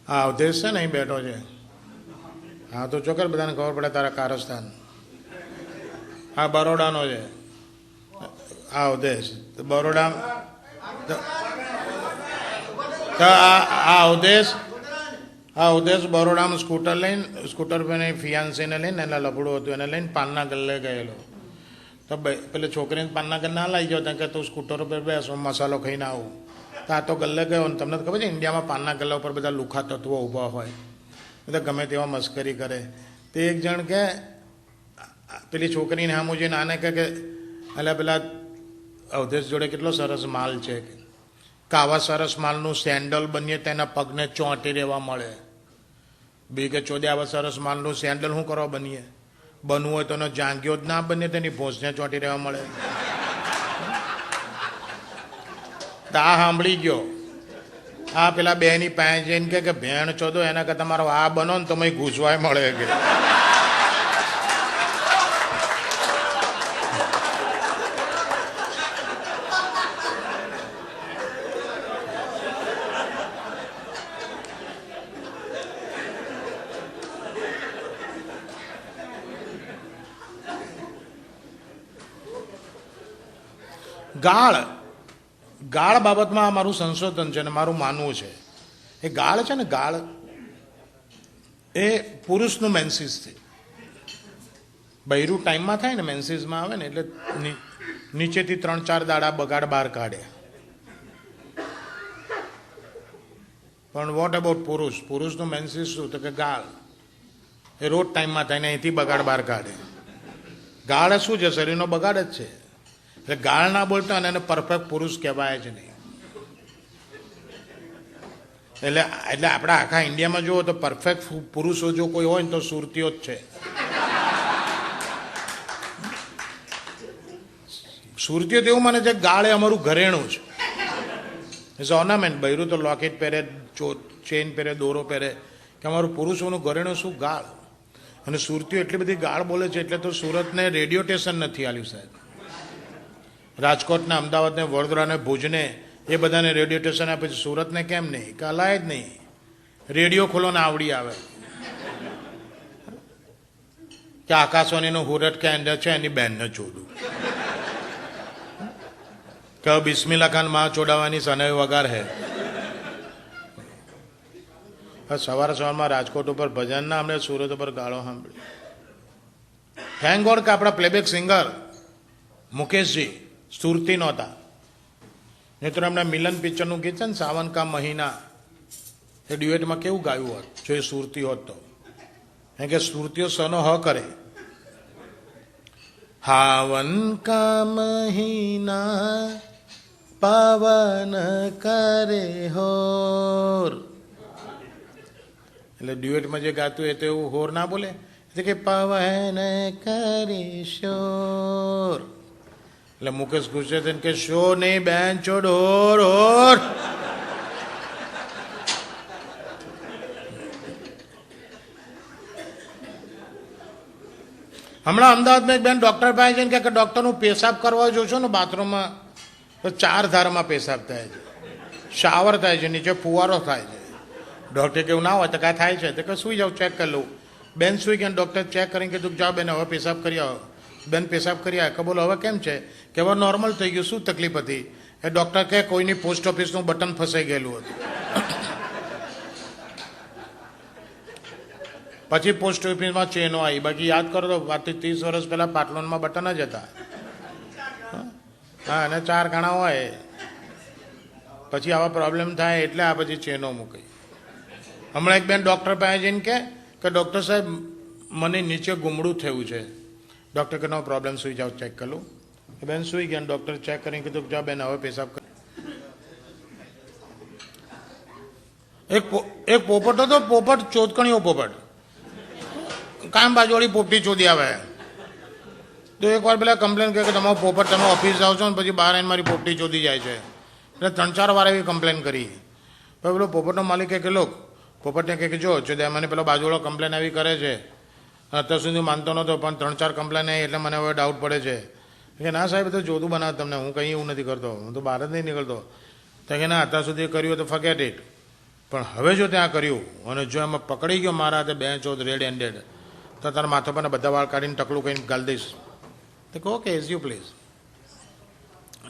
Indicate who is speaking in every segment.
Speaker 1: હા અવધેશ છે ને અહીં બેઠો છે. હા તો ચોક્કસ બધાને ખબર પડે તારા કારસ્તાન. હા બરોડાનો છે. હા અવધેશ બરોડા. હા અવધેશ બરોડામાં સ્કૂટર પર ફિયાન્સીને લઈને એટલે લફડું હતું એને લઈને પાનના ગલ્લે ગયેલો. તો પેલી છોકરીને પાનના ગલ્લે ના લઈ ગયો ત્યાં કે તું સ્કૂટર ઉપર બેસ મસાલો ખાઈને આવું. તો આ તો ગલ્લે ગયો ને તમને ખબર છે ઇન્ડિયામાં પાનના ગલ્લા ઉપર બધા લુખા તત્વો ઊભા હોય બધા ગમે તેવા મસ્કરી કરે. તે એક જણ કે પેલી છોકરીને સામું જોઈને આને કહે કે એટલે પેલા અવધેશ જોડે કેટલો સરસ માલ છે કે આવા સરસ માલનું સેન્ડલ બનીએ તેના પગને ચોંટી રહેવા મળે. બી કે ચોદે આવા સરસ માલનું સેન્ડલ શું કરવા બનીએ? બનવું હોય તો એનો જાંગીઓ જ ના બને તેની ભોંસને ચોંટી રહેવા મળે. આ સાંભળી ગયો. આ પેલા બેની પાસે જઈને કે ભેણ ચોદો એના કરતા તમારો આ બનો ને તો ઘૂસવાય મળે કે ગાળ બાબતમાં મારું સંશોધન છે અને મારું માનવું છે. એ ગાળ છે ને ગાળ એ પુરુષનું મેન્સિસ છે. બૈરું ટાઈમમાં થાય ને મેન્સિસમાં આવે ને એટલે નીચેથી 3-4 દાડા બગાડ બહાર કાઢે. પણ વોટ અબાઉટ પુરુષનું મેન્સિસ શું તો કે ગાળ એ રોજ ટાઈમમાં થાય ને અહીંથી બગાડ બહાર કાઢે. ગાળ શું છે? શરીરનો બગાડ જ છે. એટલે ગાળ ના બોલતા અને એને પરફેક્ટ પુરુષ કહેવાય જ નહીં. એટલે આપણે આખા ઇન્ડિયામાં જુઓ તો પરફેક્ટ પુરુષો જો કોઈ હોય ને તો સુરતીઓ જ છે. સુરતીઓ તો એવું માને છે ગાળ એ અમારું ઘરેણું છે. It's ornament. બૈરું તો લોકેટ પહેરે, ચેન પહેરે, દોરો પહેરે કે અમારું પુરુષોનું ઘરેણું શું ગાળ. અને સુરતીઓ એટલી બધી ગાળ બોલે છે એટલે તો સુરતને રેડિયો સ્ટેશન નથી આલ્યું સાહેબ. રાજકોટને, અમદાવાદને, વડોદરાને, ભુજને એ બધાને રેડિયો સ્ટેશન આપે છે. સુરતને કેમ નહીં? કે હલાય જ નહીં. રેડિયો ખોલો ને આવડી આવે કે આકાશવાણીનું હુરટ કે એન્ડર છે એની બહેનને ચોદું કે બિસ્મિલ્લા ખાન માં ચોડાવવાની સનાઈ વગાર હે. સવારમાં રાજકોટ ઉપર ભજન ના અમને સુરત ઉપર ગાળો સાંભળી. થેન્ક ગોડ કે આપણા પ્લેબેક સિંગર મુકેશજી સુરતી નહોતા. નહીં તો એમને મિલન પિક્ચરનું ગીત છે ને સાવન કા મહિના એ ડ્યુએટમાં કેવું ગાયું હોત જો એ સુરતી હોત તો. કારણ કે સુરતીઓ સનો હ કરે. હાવન કા મહિના પાવન કરે હોર. એટલે ડ્યુએટમાં જે ગાતું એ તો એવું હોર ના બોલે કે પવન કરી શોર. એટલે મુકેશ ગુસ્સે થઈને કે શો નહીં બેન ચોડ હોર હોર. હમણાં અમદાવાદમાં એક બેન ડોક્ટર પાસે જઈને કે ડોક્ટરનું પેશાબ કરવા જોશો ને બાથરૂમમાં તો 4 ધારમાં પેશાબ થાય છે, શાવર થાય છે, નીચે ફુવારો થાય છે. ડૉક્ટર કેવું ના હોય તો કાંઈ થાય છે તો કે સુઈ જાઓ ચેક કરી લઉં. બેન સુઈ ગયા. ડૉક્ટર ચેક કરીને કીધું જાઓ બેન હવે પેશાબ કરી આવો. બેન પેશાબ કરી આવે કે બોલો હવે કેમ છે? કે હવે નોર્મલ થઈ ગયું. શું તકલીફ હતી? એ ડૉક્ટર કહે કોઈની પોસ્ટ ઓફિસનું બટન ફસાઈ ગયેલું હતું. પછી પોસ્ટ ઓફિસમાં ચેનો આવી. બાકી યાદ કરો તો આજથી 30 વર્ષ પહેલાં પાટલોનમાં બટન જ હતા. હા અને 4 ખાણા હોય. પછી આવા પ્રોબ્લેમ થાય એટલે આ પછી ચેનો મૂકી. હમણાં એક બેન ડૉક્ટર પાસે જઈને કે ડૉક્ટર સાહેબ મને નીચે ગુમડું થયું છે. ડૉક્ટર કે નો પ્રોબ્લેમ સુઈ જાઓ ચેક કરી લઉં. બેન સુઈ ગયા. ડૉક્ટર ચેક કરીને કીધું જાઓ બેન હવે પેશાબ કર. એક પોપટ હતો. પોપટ ચોદકણીઓ પોપટ કામ બાજુવાળી પોપટી ચોદી આવે. તો એકવાર પેલા કમ્પ્લેન કહે કે તમારો પોપટ તમે ઓફિસ જાઓ છો ને પછી બહાર આવીને મારી પોપટી ચોદી જાય છે. એટલે 3-4 વાર એવી કમ્પ્લેન કરી. પછી પેલો પોપટનો માલિક કહે કે લોક પોપટને કહે કે જો મને પેલો બાજુવાળો કમ્પ્લેન આવી કરે છે અત્યાર સુધી માનતો નહોતો પણ 3-4 કમ્પ્લેન આવી એટલે મને હવે ડાઉટ પડે છે. કે ના સાહેબ તો જોતું બનાવે તમને હું કંઈ એવું નથી કરતો. હું તો બહાર જ નહીં નીકળતો. તો કે ના અત્યાર સુધી કર્યું તો ફગેટ ઇટ. પણ હવે જો ત્યાં કર્યું અને જો એમાં પકડી ગયો મારા હાથે 2 રેડ હેન્ડેડ તો તારા માથા પર બધા વાળ કાઢીને ટકલું કહીને ગાલ દઈશ. તો કહો કે એઝ યુ પ્લીઝ.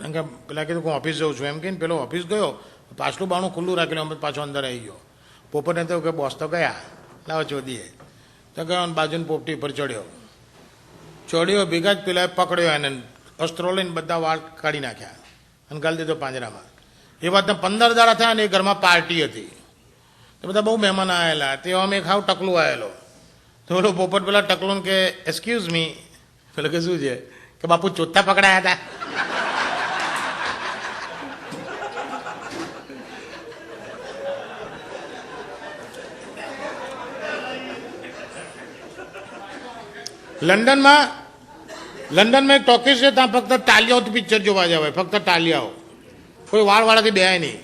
Speaker 1: એમ કે પેલા કીધું હું ઓફિસ જાઉં છું એમ કહીને પેલો ઓફિસ ગયો, પાછલું બાણું ખુલ્લું રાખેલું, અમે પાછો અંદર આવી ગયો. પોપટને તો કે બોસ તો ગયા, લાવો ચોદીએ. તો ગયો બાજુની પોપટી પર ચડ્યો ભેગા જ પેલા પકડ્યો એને, અસ્ત્રો લઈને બધા વાળ કાઢી નાખ્યા અને ગાલી દીધો પાંજરામાં. એ વાતને 15 દાડા થયા અને એ ઘરમાં પાર્ટી હતી. તો બધા બહુ મહેમાન આવેલા, તે અમે ખાવ ટકલું આવેલો. તો પેલો પોપટ પેલા ટકલું કે એક્સક્યુઝ મી, પેલો કે શું છે કે બાપુ ચોથા પકડાયા હતા. લંડનમાં એક ટોકીસ છે, ત્યાં ફક્ત ટાલિયાઓથી પિક્ચર જોવા જવાય, ફક્ત ટાલિયાઓ, કોઈ વાળવાળાથી બેહાય નહીં.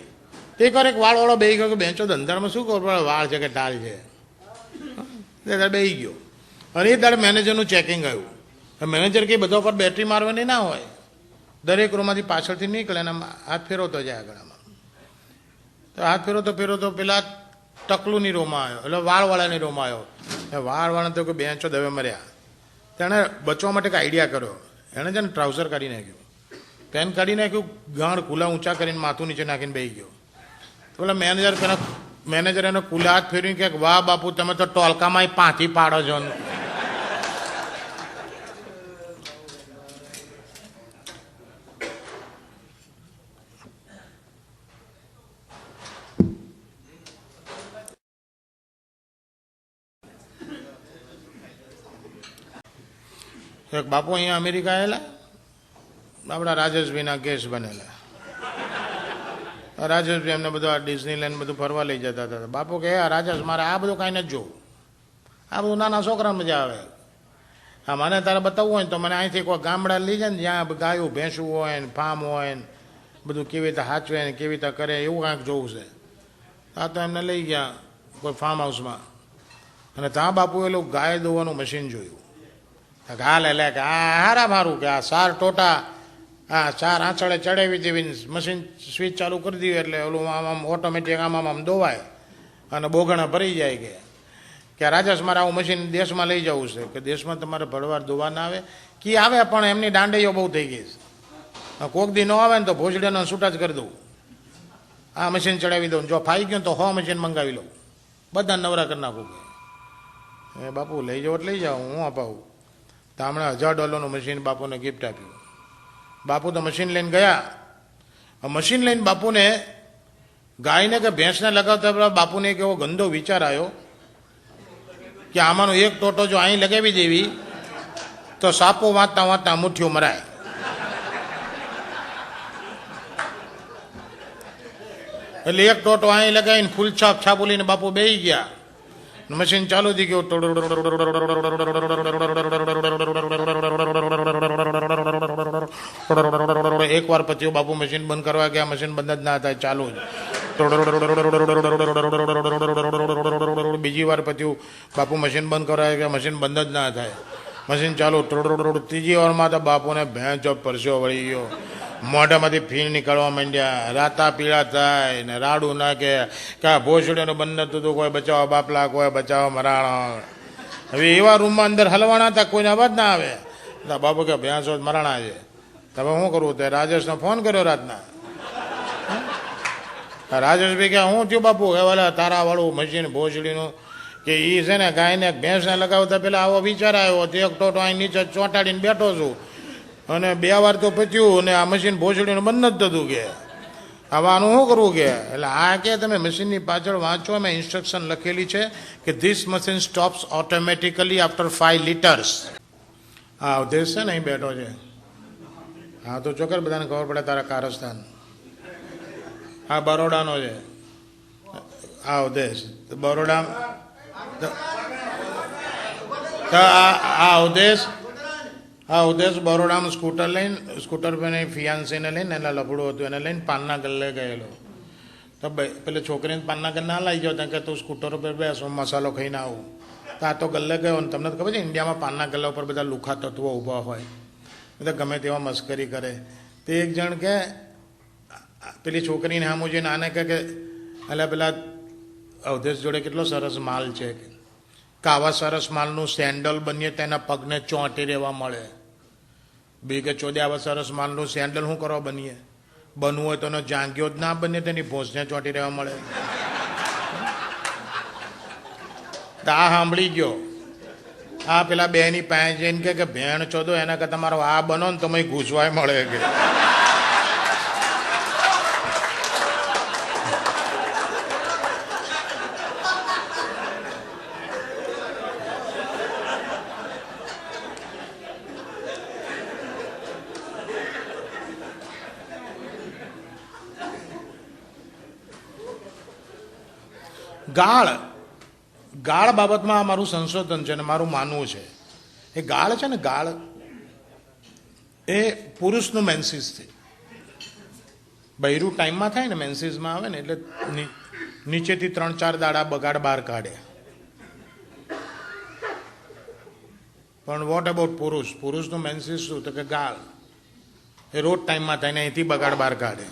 Speaker 1: તે એક વાર એક વાળવાળો બેહી ગયો કે બેંચો ધંધામાં શું ખબર પડે વાળ છે કે ટાલ છે, તે બેહી ગયો. અને એ તારે મેનેજરનું ચેકિંગ આવ્યું. મેનેજર કે બધા પર બેટરી મારવાની ના હોય, દરેક રૂમમાંથી પાછળથી નીકળે અને હાથ ફેરવતો જાય આગળમાં. તો હાથ ફેરવતો પેલા ટકલુની રોમાં આવ્યો, એટલે વાળવાળાની રોમાં આવ્યો. વાળવાળા તો કે બેંચો દવે મર્યા. તેણે બચવા માટે એક આઈડિયા કર્યો. એણે છે ને ટ્રાઉઝર કાઢી નાખ્યું, પેન કાઢી નાખ્યું, ગાંડ કુલા ઊંચા કરીને માથું નીચે નાખીને બેસી ગયો. તો પેલા મેનેજર એનો કુલા હાથ ફેરવીને કે વાહ બાપુ તમે તો ટોલકામાં પાંથી પાડો છો. એક બાપુ અહીંયા અમેરિકા આવેલા, આપણા રાજેશભાઈના ગેસ બનેલા. રાજેશભાઈ એમને બધા ડિઝનીલેન્ડ બધું ફરવા લઈ જતા હતા. બાપુ કે રાજેશ મારે આ બધું કાંઈ નથી જોવું, આ બધું નાના છોકરા મજા આવે. હા મને તારે બતાવવું હોય ને તો મને અહીંથી કોઈ ગામડા લઈ જાય ને જ્યાં ગાયું ભેંસું હોય ને ફાર્મ હોય ને બધું કેવી રીતે હાચવે ને કેવી રીતે કરે એવું કાંઈક જોવું છે. આ તો એમને લઈ ગયા કોઈ ફાર્મ હાઉસમાં, અને ત્યાં બાપુ એલું ગાય દોવાનું મશીન જોયું. હાલ એટલે કે આ હારા મારું કે આ 4 ટોટા આ 4 આંચળે ચડાવી દેવી મશીન સ્વિચ ચાલુ કરી દીધું એટલે ઓલું આમ ઓટોમેટિક આમ દોવાય અને બોગણા ભરી જાય. કે રાજેશ મારે આવું મશીન દેશમાં લઈ જવું છે. કે દેશમાં તમારે ભરવાર દોવા ના આવે કે આવે, પણ એમની દાંડીઓ બહુ થઈ ગઈ છે. કોક દી ન આવે ને તો ભોજડીનો છૂટા જ કરી દઉં, આ મશીન ચડાવી દઉં, જો ફાઈ ગયું તો 100 મશીન મંગાવી લઉં, બધા નવરા કરી નાખું. એ બાપુ લઈ જાઓ એટલે લઈ જાઓ, હું અપાવું. તો હમણાં $1000 મશીન બાપુને ગિફ્ટ આપ્યું. બાપુ તો મશીન લઈને ગયા. મશીન લઈને બાપુને ગાયને કે ભેંસને લગાવતા પહેલાં બાપુને એક એવો ગંદો વિચાર આવ્યો કે આમાંનો એક ટોટો જો અહીં લગાવી દેવી તો સાપો વાંચતા વાંચતા મુઠ્ઠીઓ મરાય. એટલે એક ટોટો અહીં લગાવીને ફૂલ છાપ છાપુલીને બાપુ બેસી ગયા. મશીન ચાલુ થઈ ગયું. એક વાર પછી બાપુ મશીન બંધ કરવા ગયા, મશીન બંધ જ ના થાય, ચાલુ જ. બીજી વાર પછી બાપુ મશીન બંધ કરવા ગયા, મશીન બંધ જ ના થાય, મશીન ચાલુ. ત્રીજી વારમાં તો બાપુને ભેંસ પરસ્યો વળી ગયો, મોઢામાંથી ફીણ નીકળવા માંડ્યા, રાતા પીળા થાય ને રાડું નાખે કે આ ભોસડીનું બંધ નતું હતું, કોઈ બચાવો બાપલા, કોઈ બચાવો મરાણા. હવે એવા રૂમમાં અંદર હલવાના હતા, કોઈને અવાજ ના આવે. બાપુ કે ભેંસો મરાણા છે, તમે શું કરવું? તે રાજેશને ફોન કર્યો રાતના. રાજેશભાઈ કે શું થયું બાપુ? કે વાલા તારા વાળું મશીન ભોસડીનું કે એ છે ને ગાયને ભેંસને લગાવતા પેલા આવો વિચાર આવ્યો, એક ટોટો અહીં નીચે ચોંટાડીને બેઠો છું અને 2 વાર તો પચ્યું અને આ મશીન ભોસડીનું બંધ જ થતું. કે હવે આનું શું કરવું? કે એટલે આ કે તમે મશીનની પાછળ વાંચો, એમાં ઇન્સ્ટ્રક્શન લખેલી છે કે this machine stops automatically after 5 liters. હા ઉદ્દેશ છે ને અહીં બેઠો છે. હા તો ચોક્કસ બધાને ખબર પડે તારા કારસ્તાન. હા બરોડાનો છે. હા ઉદ્દેશ બરોડા. આ ઉદ્દેશ બરોડામાં સ્કૂટર પર ફિયાન્સીને લઈને એના લફડું હતું, એને લઈને પાનના ગલ્લે ગયેલો. તો પેલે છોકરીને પાનના ગલ્લે ના લઈ ગયો, ત્યાં કે તું સ્કૂટર ઉપર બેસ, મસાલો ખાઈને આવું. તો આ તો ગલ્લે ગયો. અને તમને ખબર છે ઇન્ડિયામાં પાનના ગલ્લા ઉપર બધા લુખા તત્વો ઊભા હોય, બધા ગમે તેવા મસ્કરી કરે. તે એક જણ કે પેલી છોકરીને સામું જોઈને આને કે એટલે પેલા અવધેશ જોડે કેટલો સરસ માલ છે કે આવા સરસ માલનું સેન્ડલ બનીએ તેના પગને ચોંટી રહેવા મળે. બી કે ચોદે આવા સરસ માલનું સેન્ડલ શું કરવા બનીએ? બનવું હોય તો એનો જાંગીઓ જ ના બને તેની ભોંસને ચોંટી રહેવા મળે. આ સાંભળી ગયો. આ પેલા બેની પાસે જઈને કે ભેણ ચોદો એના કરતા તમારો આ બનો ને તમે ઘૂસવાય મળે કે ગાળ બાબતમાં મારું સંશોધન છે અને મારું માનવું છે. એ ગાળ છે ને, ગાળ એ પુરુષનું મેન્સિસથી બૈરું ટાઈમમાં થાય ને, મેન્સિસમાં આવે ને એટલે નીચેથી 3-4 દાડા બગાડ બહાર કાઢે. પણ વોટ અબાઉટ પુરુષ? પુરુષનું મેન્સિસ શું? તો કે ગાળ એ રોજ ટાઈમમાં થાય ને અહીંથી બગાડ બહાર કાઢે.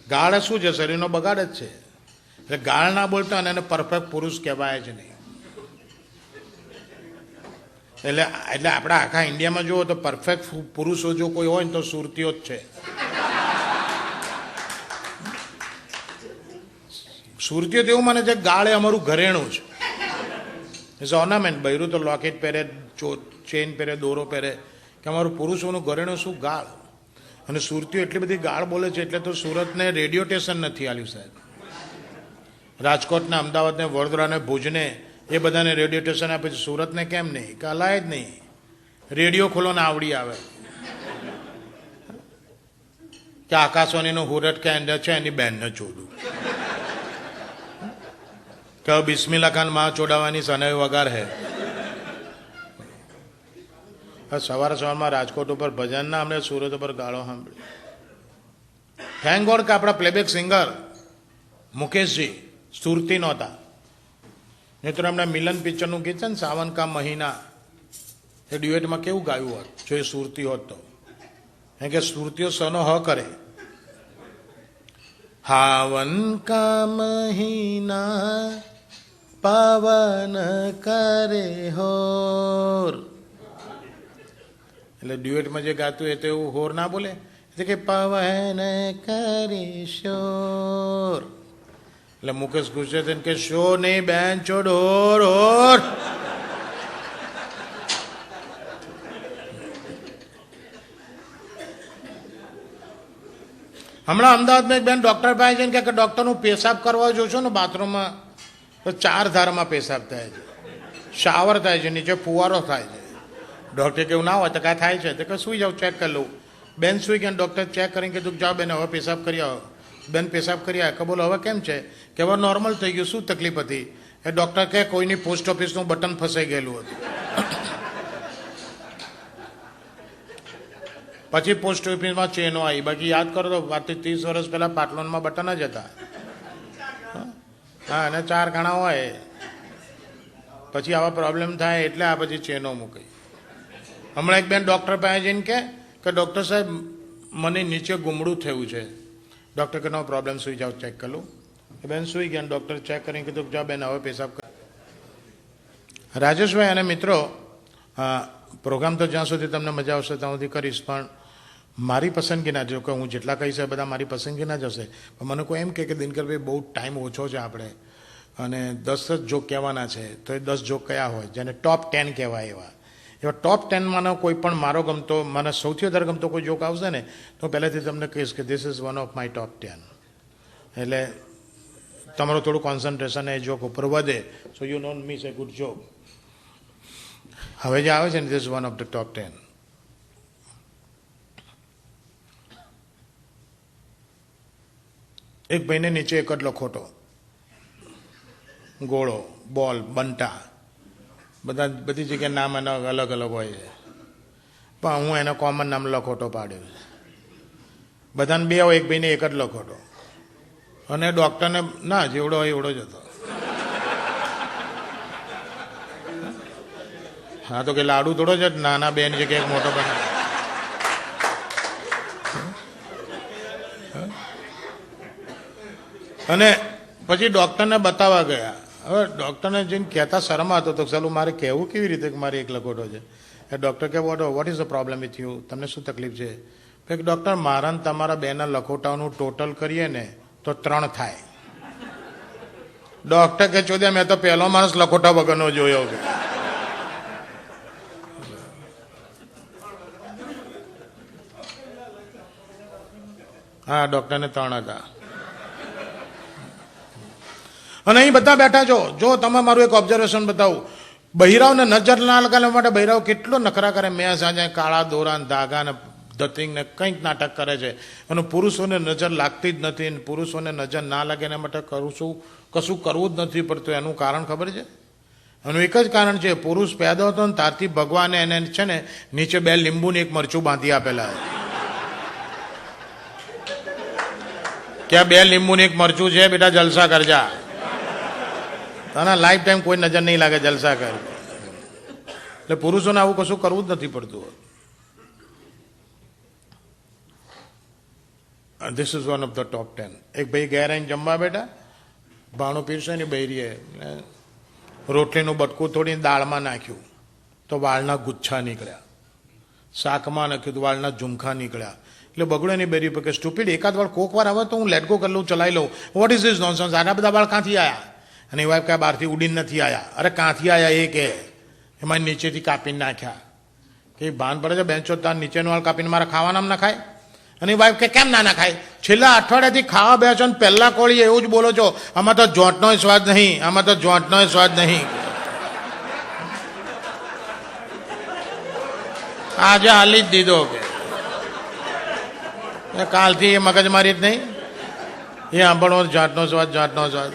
Speaker 1: ગાળ શું છે? શરીરનો બગાડ જ છે. એટલે ગાળ ના બોલતા અને એને પરફેક્ટ પુરુષ કહેવાય જ નહીં. એટલે આપણે આખા ઇન્ડિયામાં જુઓ તો પરફેક્ટ પુરુષો જો કોઈ હોય ને તો સુરતીઓ જ છે. સુરતીઓ તો એવું માને છે ગાળ એ અમારું ઘરેણું છે. It's ornament. બૈરું તો લોકેટ પહેરે, ચેન પહેરે, દોરો પહેરે, કે અમારું પુરુષોનું ઘરેણું શું? ગાળ. અને સુરતીઓ એટલી બધી ગાળ બોલે છે એટલે તો સુરતને રેડિયો સ્ટેશન નથી આલ્યું સાહેબ. રાજકોટને, અમદાવાદને, વડોદરાને, ભુજને એ બધાને રેડિયો સ્ટેશન આપે છે. સુરતને કેમ નહીં? કે હલાય જ નહીં. રેડિયો ખોલો ને આવડી આવે કે આકાશવાણીનો હુરટ કે એન્ડર છે એની બહેનને ચોદું કે બિસ્મિલ્લા ખાન માં ચોડાવવાની સનાઈ વગાર હે. સવારમાં રાજકોટ ઉપર ભજન ના સાંભળે, સુરત ઉપર ગાળો સાંભળે. થેન્ક ગોડ કે આપણા પ્લેબેક સિંગર મુકેશજી સુરતી નહોતા. નહીં તો એમણે મિલન પિક્ચરનું ગીત છે ને, સાવન કા મહિના, એ ડ્યુએટમાં કેવું ગાયું હોત જો એ સુરતી હોત તો. કારણ કે સુરતીઓ સનો હ કરે. હાવન કા મહિના પાવન કરે હોર, એટલે ડ્યુએટમાં જે ગાતું એ તો એવું હોર ના બોલે. એટલે કે પવન કરે શોર. એટલે મુકેશ ગુસ્સે થઈને કે શો નહીં બેન ચોડ હોર હોર. હમણાં અમદાવાદમાં એક બેન ડોક્ટર પાસે જઈને કે ડોક્ટરનું પેશાબ કરવા જોશો ને બાથરૂમમાં તો 4 ધારમાં પેશાબ થાય છે, શાવર થાય છે, નીચે ફુવારો થાય છે. ડોક્ટર કેવું ના હોય તો કાંઈ થાય છે તો કે સુઈ જાઉં, ચેક કરી લઉં. બેન સુઈ ગયા, ડૉક્ટર ચેક કરીને કીધું જાઓ બેન હવે પેશાબ કરી આવો. બેન પેશાબ કરી આવ્યા. કે બોલો હવે કેમ છે? કે હવે નોર્મલ થઈ ગયું. શું તકલીફ હતી? એ ડૉક્ટર કહે કોઈની પોસ્ટ ઓફિસનું બટન ફસાઈ ગયેલું હતું. પછી પોસ્ટ ઓફિસમાં ચેનો આવી. બાકી યાદ કરો તો આજથી 30 વર્ષ પહેલાં પાટલોનમાં બટન જ હતા. હા, અને 4 ખાણા હોય. પછી આવા પ્રોબ્લેમ થાય એટલે આ પછી ચેનો મૂકી. હમણાં એક બેન ડૉક્ટર પાસે જઈને કે ડૉક્ટર સાહેબ મને નીચે ગુમડું થયું છે. ડૉક્ટર કે નો પ્રોબ્લેમ, સુઈ જાઓ, ચેક કરી લઉં. એ બેન સુઈ ગયા. ડૉક્ટર ચેક કરીને કીધું જાઓ બેન હવે પેશાબ કર. રાજેશભાઈ અને મિત્રો, પ્રોગ્રામ તો જ્યાં સુધી તમને મજા આવશે ત્યાં સુધી કરીશ, પણ મારી પસંદગીના, જો કે હું જેટલા કહીશ એ બધા મારી પસંદગીના જ હશે. પણ મને કોઈ એમ કે દિનકરભાઈ બહુ ટાઈમ ઓછો છે આપણે અને 10 જ જોક કહેવાના છે, તો એ 10 જોક કયા હોય જેને ટોપ 10 કહેવાય એવા ટોપ 10માંનો કોઈ પણ મારો ગમતો, મને સૌથી વધારે ગમતો કોઈ જોક આવશે ને તો પહેલેથી તમને કહીશ કે this is one of my top 10. એટલે તમારું થોડું કોન્સન્ટ્રેશન એ જોક ઉપર વધે. So you don't miss a good joke. હવે જે આવે છે ને this is one of the top 10. એક ભાઈને નીચે એક જ લખોટો, ગોળો, બોલ, બંટા, બધી જગ્યાએ નામ એના અલગ અલગ હોય છે, પણ હું એને કોમન નામ લખોટો પાડ્યો છે. બધાને 2 હોય, એક ભાઈને એક જ લખોટો. અને ડૉક્ટરને ના જેવડો હોય એવડો જ હતો. હા તો કે લાડુ થોડો જ નાના બેન છે કે એક મોટો બને. અને પછી ડૉક્ટરને બતાવવા ગયા. હવે ડૉક્ટરને જઈને કહેતા શરમ આવતો તો ચાલું મારે કહેવું કેવી રીતે કે મારે એક લખોટો છે. એ ડૉક્ટર કે what is the problem with you, તમને શું તકલીફ છે? કે ડૉક્ટર મારા ને તમારા બેના લખોટાઓનું ટોટલ કરીએ ને તો 3 થાય. ડૉક્ટર કે ચોદ્યા મેં તો પહેલો માણસ લખોટા વગરનો જોયો કે. હા, ડૉક્ટરને 3 હતા. અને અહીં બધા બેઠા છો. જો તમે મારું એક ઓબ્ઝર્વેશન બતાવું, બહિરાઓને નજર ના લગાડવા માટે બહિરાઓ કેટલો નખરા કરે. મેં સાંજે કાળા દોરા ધાગા ને ધતિંગ ને કંઈક નાટક કરે છે, અને પુરુષોને નજર લાગતી જ નથી. પુરુષોને નજર ના લાગે એના માટે કશું કરવું જ નથી પડતું. એનું કારણ ખબર છે? એનું એક જ કારણ છે, પુરુષ પેદા હતો ને ત્યારથી ભગવાને એને છે ને નીચે 2 લીંબુ ને 1 મરચું બાંધી આપેલા કે આ 2 લીંબુ ને 1 મરચું છે બેટા, જલસા કરજા, તને લાઈફ ટાઈમ કોઈ નજર નહીં લાગે, જલસા કર. એટલે પુરુષોને આવું કશું કરવું જ નથી પડતું. This is one of the top 10. એક ભાઈ ઘેર આવીને જમવા બેઠા, ભાણું પીરસે ને બૈરીએ રોટલીનું બટકું થોડીને દાળમાં નાખ્યું તો વાળના ગુચ્છા નીકળ્યા. શાકમાં નાખ્યું તો વાળના ઝુમખા નીકળ્યા. એટલે બગડે નહીં બેરી પર કે સ્ટુપિડ, એકાદ વાર કોક વાર આવે તો હું લેટ ગો કરી લઉં, ચલાવી લઉં. What is this nonsense? આટલા બધા વાળ ક્યાંથી આવ્યા? અને એ વાઈફ કે બહારથી ઉડીને નથી આવ્યા. અરે ક્યાંથી આવ્યા એ કે એમાં નીચેથી કાપીને નાખ્યા. કે ભાન પડે છે બેન્ચો તાર નીચેનો વાળ કાપીને મારા ખાવાના ના ખાય? અને વાઈફ કે કેમ ના ખાય? છેલ્લા અઠવાડિયાથી ખાવા બે છો ને પહેલા કોળી એવું જ બોલો છો, આમાં તો જોંટનો સ્વાદ નહીં, આમાં તો જોંટનો સ્વાદ નહીં. આજે હાલી જ દીધો કે કાલથી એ મગજમારી જ નહીં, એ સાંભળવો જાતનો સ્વાદ, જાતનો સ્વાદ.